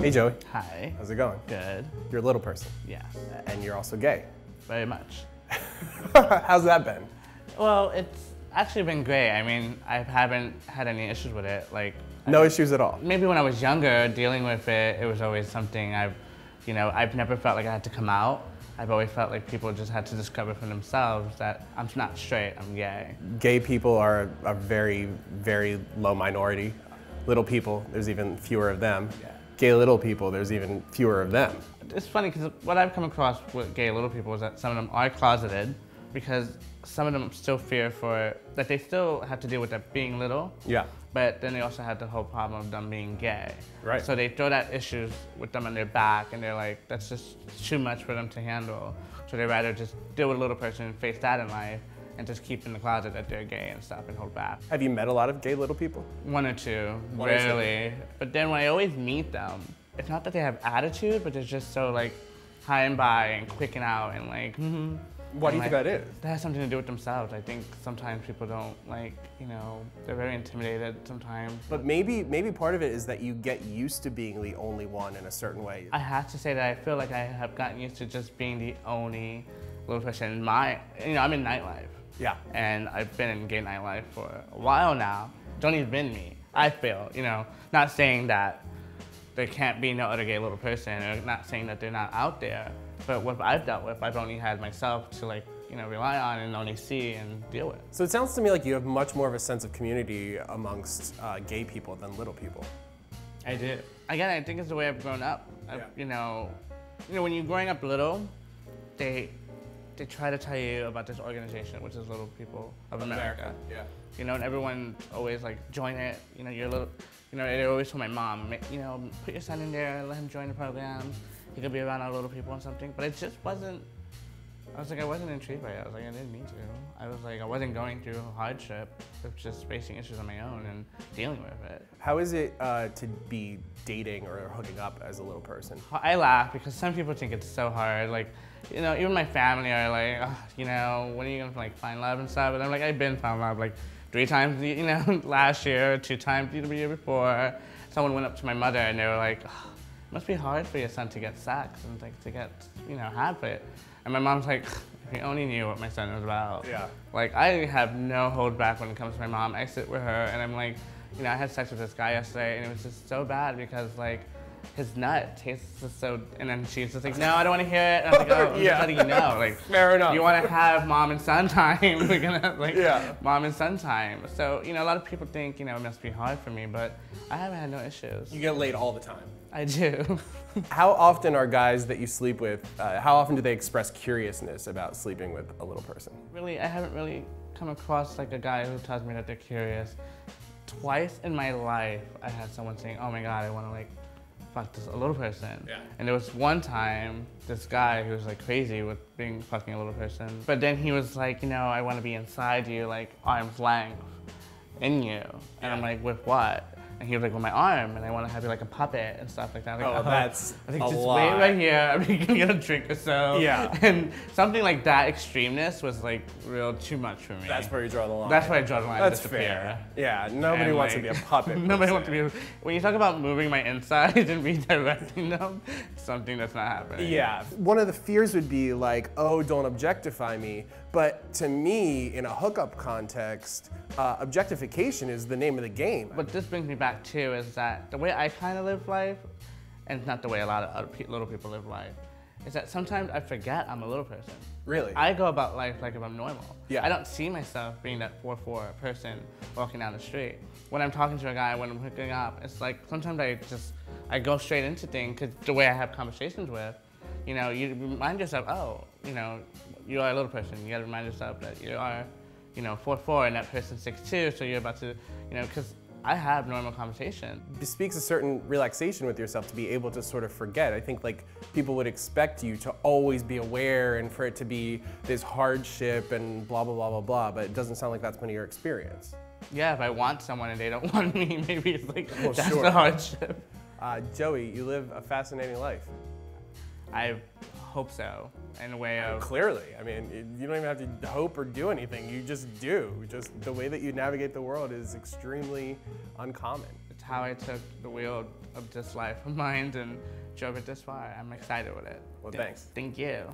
Hey Joey. Hi. How's it going? Good. You're a little person. Yes. And you're also gay. Very much. How's that been? Well, it's actually been great. I mean, I haven't had any issues with it. No issues at all? Maybe when I was younger, dealing with it, it was always something I've never felt like I had to come out. I've always felt like people just had to discover for themselves that I'm not straight, I'm gay. Gay people are a very, very low minority. Little people, there's even fewer of them. Yeah. Gay little people, there's even fewer of them. It's funny because what I've come across with gay little people is that some of them are closeted because some of them still fear that they still have to deal with that being little. Yeah. But then they also have the whole problem of them being gay. Right. So they throw that issues with them on their back and they're like, that's just too much for them to handle. So they'd rather just deal with a little person and face that in life and just keep in the closet that they're gay and stuff and hold back. Have you met a lot of gay little people? One or two, One or two. rarely. But then when I always meet them, it's not that they have attitude, but they're just so like high and by and quick and out and like, Why do you think that is? That has something to do with themselves. I think sometimes people don't they're very intimidated sometimes. But maybe part of it is that you get used to being the only one in a certain way. I have to say that I feel like I have gotten used to just being the only little person in I'm in nightlife. Yeah. And I've been in gay nightlife for a while now. Don't even been me. I feel, not saying that there can't be no other gay little person, or not saying that they're not out there, but what I've dealt with, I've only had myself to rely on and only see and deal with. So it sounds to me like you have much more of a sense of community amongst gay people than little people. I do. Again, I think it's the way I've grown up. When you're growing up little, they try to tell you about this organization, which is Little People of America. Yeah. And everyone always join it. You're little. They always told my mom, put your son in there, let him join the program. He could be around our little people and something. But it just wasn't. I wasn't intrigued by it. I didn't need to. I wasn't going through hardship. It was just facing issues on my own and dealing with it. How is it to be dating or hooking up as a little person? I laugh because some people think it's so hard. Even my family are like, when are you gonna find love and stuff? And I'm like, I've been found love 3 times, last year, 2 times the year before. Someone went up to my mother and they were like, oh, it must be hard for your son to get sex and to get, have it. And my mom's like, if you only knew what my son was about. Yeah. I have no hold back when it comes to my mom. I sit with her and I'm like, I had sex with this guy yesterday and it was just so bad because his nut tastes just so, and then she's just like, no, I don't want to hear it. And I was like, oh, I'm just letting you know. Fair enough. You want to have mom and son time, we're gonna have mom and son time. So, a lot of people think, it must be hard for me, but I haven't had no issues. You get laid all the time. I do. How often are guys that you sleep with, how often do they express curiousness about sleeping with a little person? Really, I haven't really come across a guy who tells me that they're curious. Twice in my life, I had someone saying, oh my God, I want to fuck this a little person. Yeah. And there was one time, this guy who was crazy with fucking a little person. But then he was like, I want to be inside you, arm's length in you. And I'm like, with what? And he was like, with my arm, and I want to have you like a puppet and stuff like that. Oh, that's I think a just lot. wait right here. I'm gonna get a drink or so. Yeah. And something like that extremeness was real too much for me. That's where you draw the line. That's where I draw the line. That's disappear. fair. Yeah, nobody wants to be a puppet. Nobody wants to be. When you talk about moving my insides and redirecting them, something that's not happening. Yeah. One of the fears would be oh, don't objectify me. But to me, in a hookup context, objectification is the name of the game. What this brings me back to is that the way I kind of live life, and it's not the way a lot of other little people live life, is that sometimes I forget I'm a little person. Really? I go about life like if I'm normal. Yeah. I don't see myself being that 4'4" person walking down the street. When I'm talking to a guy, when I'm hooking up, it's sometimes I go straight into things because the way I have conversations with, you remind yourself, oh, you are a little person. You gotta remind yourself that you are, 4'4" and that person's 6'2", so you're about to, because I have normal conversation. It speaks a certain relaxation with yourself to be able to sort of forget. I think people would expect you to always be aware and for it to be this hardship and blah, blah, blah, blah, blah, but it doesn't sound like that's been your experience. Yeah, if I want someone and they don't want me, maybe it's well, that's sure. the hardship. Joey, you live a fascinating life. I hope so, in a way of... Clearly. I mean, you don't even have to hope or do anything. You just do. Just the way that you navigate the world is extremely uncommon. how I took the wheel of this life of mine and drove it this far. I'm excited with it. Well, thanks. Thank you.